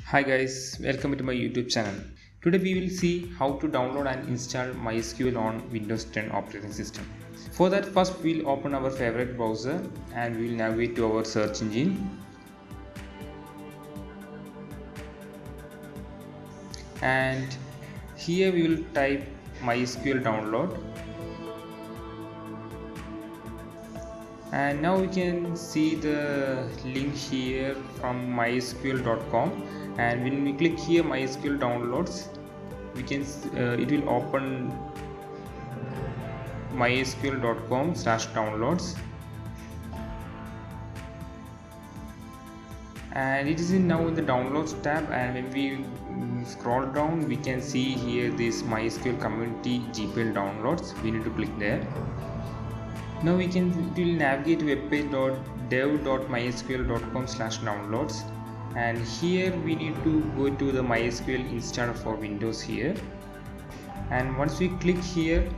Hi guys, welcome to my YouTube channel. Today we will see how to download and install MySQL on Windows 10 operating system. For that, first we'll open our favorite browser and we'll navigate to our search engine. And here we will type MySQL download. And now we can see the link here from mysql.com, and when we click here MySQL downloads, we can it will open mysql.com/downloads, and it is now in the downloads tab. And when we scroll down, we can see here this MySQL community GPL downloads. We need to click there. Now we will navigate to webpage.dev.mysql.com/downloads, and here we need to go to the MySQL installer for Windows here. And once we click here,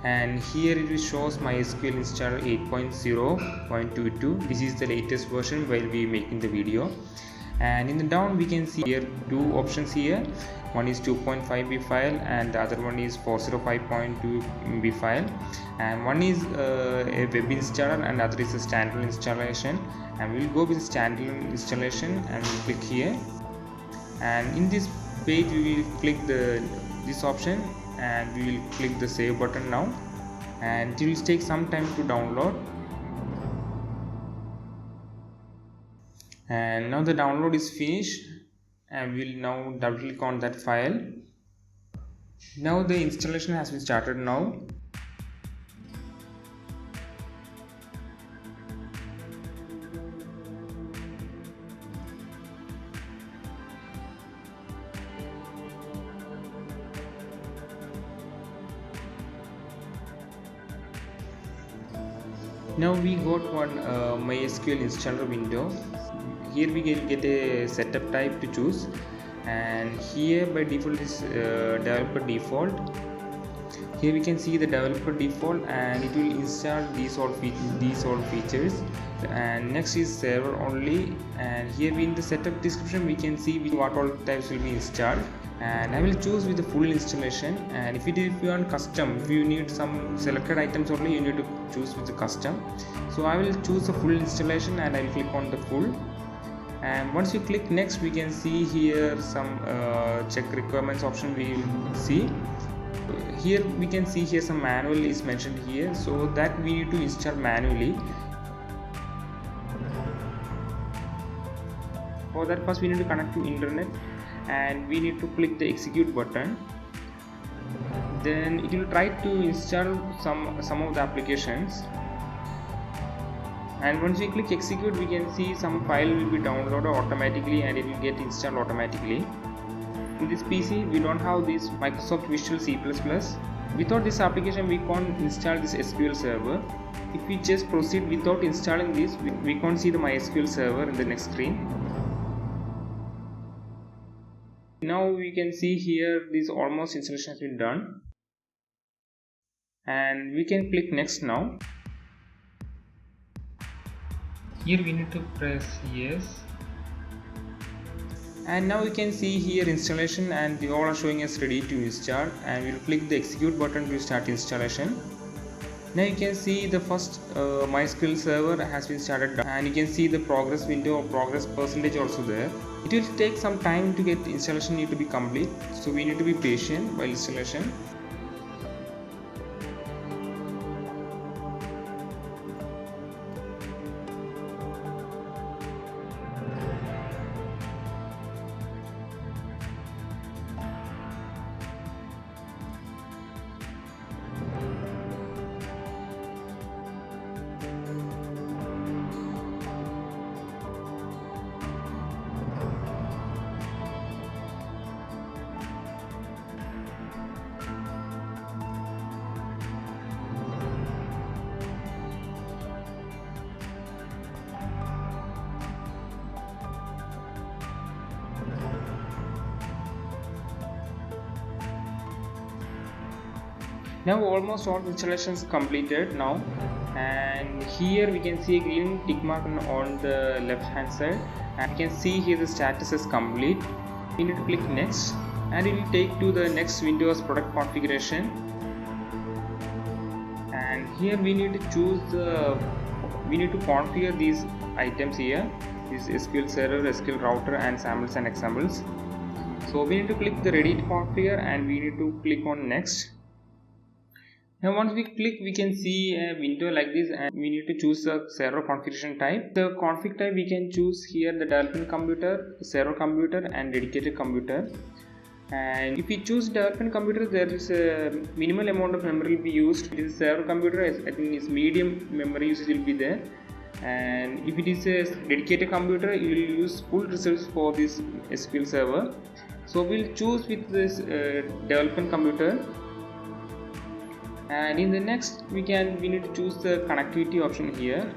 and here it will shows MySQL installer 8.0.22. This is the latest version while we making the video. And in the down we can see here two options here. One is 2.5B file and the other one is 405.2B file, and one is a web installer and other is a standalone installation. And we will go with standalone installation and we'll click here, and in this page we will click this option and we will click the save button now, and it will take some time to download. And now the download is finished, and we'll now double click on that file. Now the installation has been started now. Now we got one MySQL installer window. Here we get a setup type to choose, and here by default is developer default. Here we can see the developer default, and it will install these all features. And next is server only, and here in the setup description we can see what all types will be installed. And I will choose with the full installation. And if you want custom, if you need some selected items only, you need to choose with the custom. So I will choose the full installation and I will click on the full. And once you click next, we can see here some check requirements option. We will see here, we can see here some manual is mentioned here, so that we need to install manually. For that, first we need to connect to internet, and we need to click the execute button. Then it will try to install some of the applications. And once we click execute, we can see some file will be downloaded automatically and it will get installed automatically. In this PC we don't have this Microsoft Visual C++. Without this application we can't install this SQL server. If we just proceed without installing this, we can't see the MySQL server in the next screen. Now we can see here this almost installation has been done, and we can click next now. Here we need to press yes, and now we can see here installation, and they all are showing us ready to install, and we'll click the execute button to start installation. Now you can see the first MySQL server has been started, and you can see the progress window or progress percentage also there. It will take some time to get the installation need to be complete, so we need to be patient while installation. Now almost all installations completed now, and here we can see a green tick mark on the left hand side, and you can see here the status is complete. We need to click next, and it will take to the next Windows product configuration. And here we need to choose we need to configure these items here, this SQL server, SQL router, and samples and examples. So we need to click the ready to configure, and we need to click on next. Now once we click, we can see a window like this, and we need to choose a server configuration type. The config type we can choose here: the development computer, server computer, and dedicated computer. And if we choose development computer, there is a minimal amount of memory will be used. It is server computer, I think its medium memory usage will be there. And if it is a dedicated computer, you will use full resources for this SQL server. So we'll choose with this development computer. And in the next, we need to choose the connectivity option here.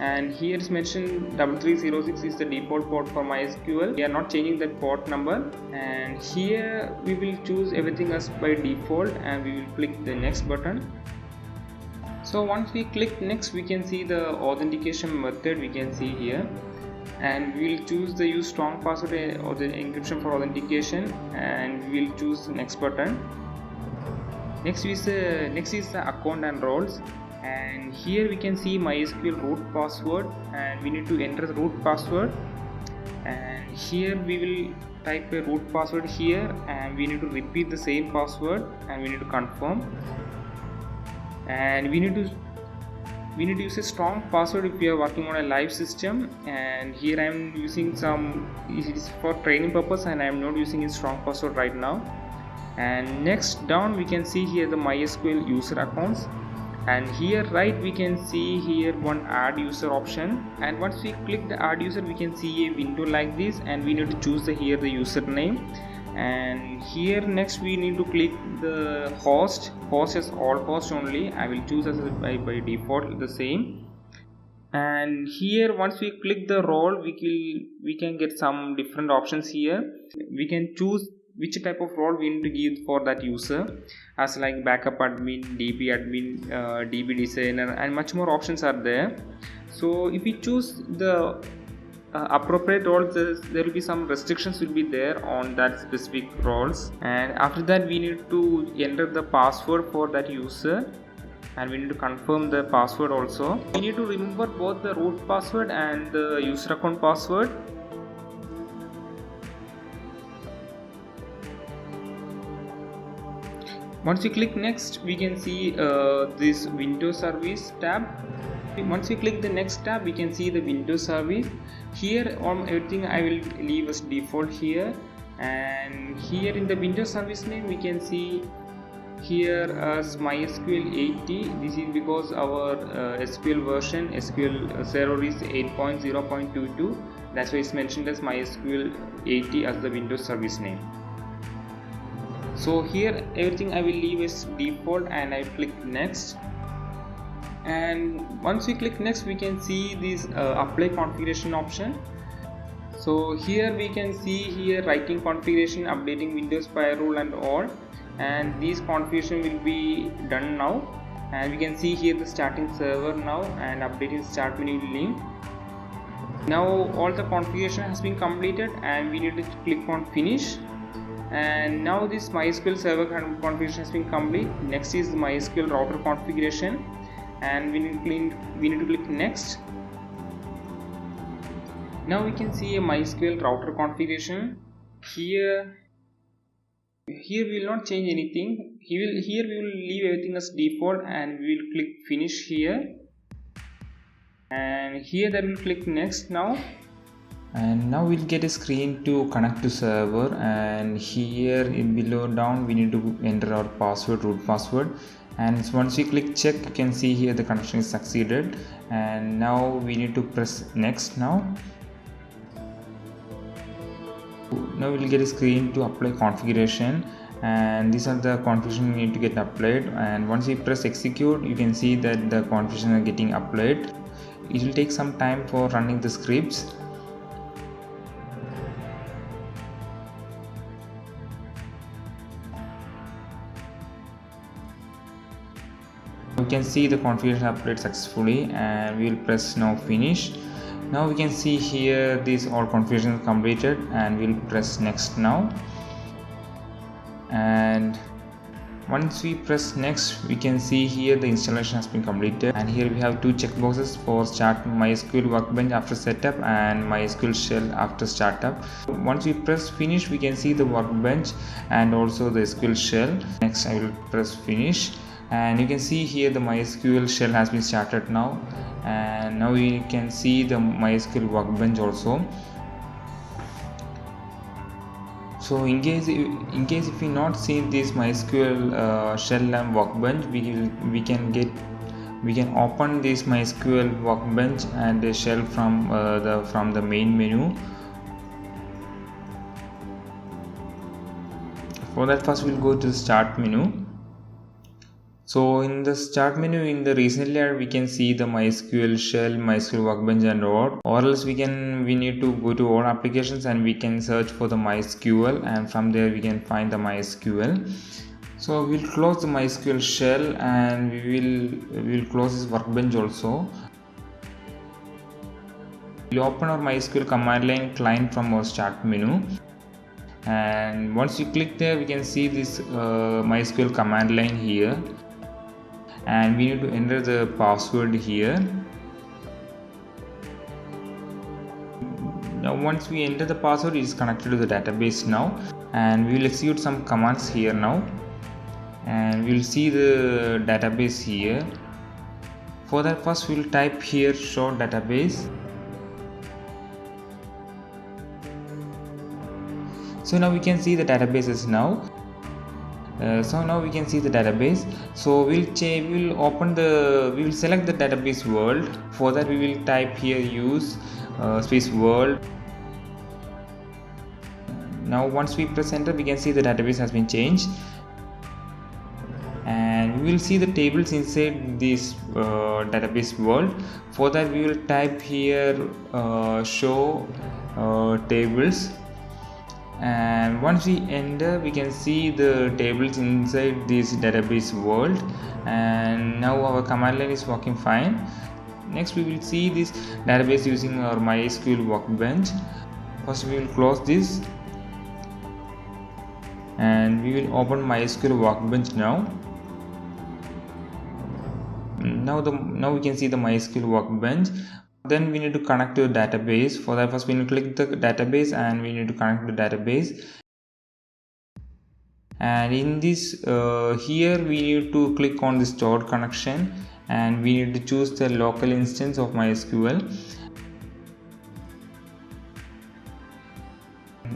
And here is mentioned 3306 is the default port for MySQL. We are not changing that port number. And here we will choose everything as by default, and we will click the next button. So once we click next, we can see the authentication method we can see here, and we will choose the use strong password or the encryption for authentication, and we will choose next button. Next is the account and roles, and here we can see MySQL root password, and we need to enter the root password. And here we will type a root password here, and we need to repeat the same password, and we need to confirm. And we need to use a strong password if we are working on a live system. And here I am using it is for training purpose, and I am not using a strong password right now. And next down we can see here the MySQL user accounts, and here right we can see here one add user option. And once we click the add user, we can see a window like this, and we need to choose here the username. And here next we need to click the host as all host only. I will choose as by default the same. And here once we click the role, we can get some different options here. We can choose which type of role we need to give for that user, as like backup admin, DB admin, DB designer, and much more options are there. So if we choose the appropriate roles, there will be some restrictions will be there on that specific roles. And after that we need to enter the password for that user, and we need to confirm the password also. We need to remember both the root password and the user account password. Once we click next, we can see this Windows Service tab. Once we click the next tab, we can see the Windows Service. Here on everything I will leave as default here, and here in the Windows Service name we can see here as MySQL 80. This is because our SQL version, SQL server is 8.0.22. That's why it's mentioned as MySQL 80 as the Windows Service name. So here everything I will leave as default, and I click next. And once we click next, we can see this apply configuration option. So here we can see here writing configuration, updating Windows firewall and all, and these configuration will be done now. And we can see here the starting server now and updating start menu link. Now all the configuration has been completed, and we need to click on finish. And now this MySQL server configuration has been complete. Next is the MySQL router configuration, and we need to click next. Now we can see a MySQL router configuration. Here we will not change anything. Here we will leave everything as default, and we will click finish here. And here that will click next now. And now we'll get a screen to connect to server, and here in below down we need to enter our password, root password. And once we click check, you can see here the connection is succeeded. And now we need to press next. Now we'll get a screen to apply configuration, and these are the configuration we need to get applied. And once we press execute, you can see that the configuration are getting applied. It will take some time for running the scripts. We can see the configuration applied successfully, and we will press now finish. Now we can see here this all configuration is completed, and we'll press next now. And once we press next, we can see here the installation has been completed, and here we have two checkboxes for start MySQL Workbench after setup and MySQL Shell after startup. Once we press finish, we can see the Workbench and also the SQL Shell. Next I will press finish, and you can see here the MySQL Shell has been started now, and now we can see the MySQL Workbench also. So in case if we not see this MySQL Shell and Workbench, we can open this MySQL Workbench and the Shell from the main menu. For that, first we'll go to the start menu. So in the start menu, in the recent layer, we can see the MySQL Shell, MySQL Workbench and all. Or else we need to go to all applications and we can search for the MySQL, and from there we can find the MySQL. So we'll close the MySQL Shell, and we'll close this Workbench also. We'll open our MySQL command line client from our start menu. And once you click there, we can see this MySQL command line here, and we need to enter the password here. Now once we enter the password, it is connected to the database now, and we will execute some commands here now, and we will see the database here. For that, first we will type here show database. So now we can see the databases now. So now we can see the database. So we will select the database world. For that, we will type here use space world. Now once we press enter, we can see the database has been changed, and we will see the tables inside this database world. For that, we will type here show tables. And once we enter, we can see the tables inside this database world, and now our command line is working fine. Next we will see this database using our MySQL Workbench. First we will close this, and we will open MySQL Workbench now. Now we can see the MySQL Workbench. Then we need to connect to the database. For that, first we need to click the database, and we need to connect to the database. And in this here we need to click on the stored connection, and we need to choose the local instance of MySQL.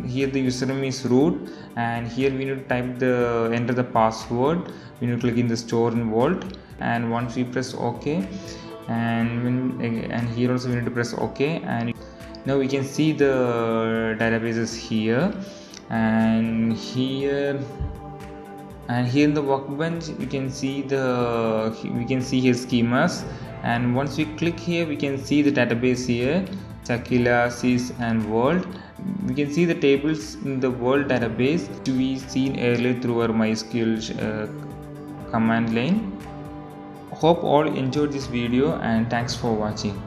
Here the username is root, and here we need to enter the password. We need to click in the store in vault, and once we press OK, and here also we need to press OK, and now we can see the databases here, and here in the Workbench we can see here schemas, and once we click here, we can see the database here, Chakila, Sys and World. We can see the tables in the World database we seen earlier through our MySQL command line. Hope all enjoyed this video, and thanks for watching.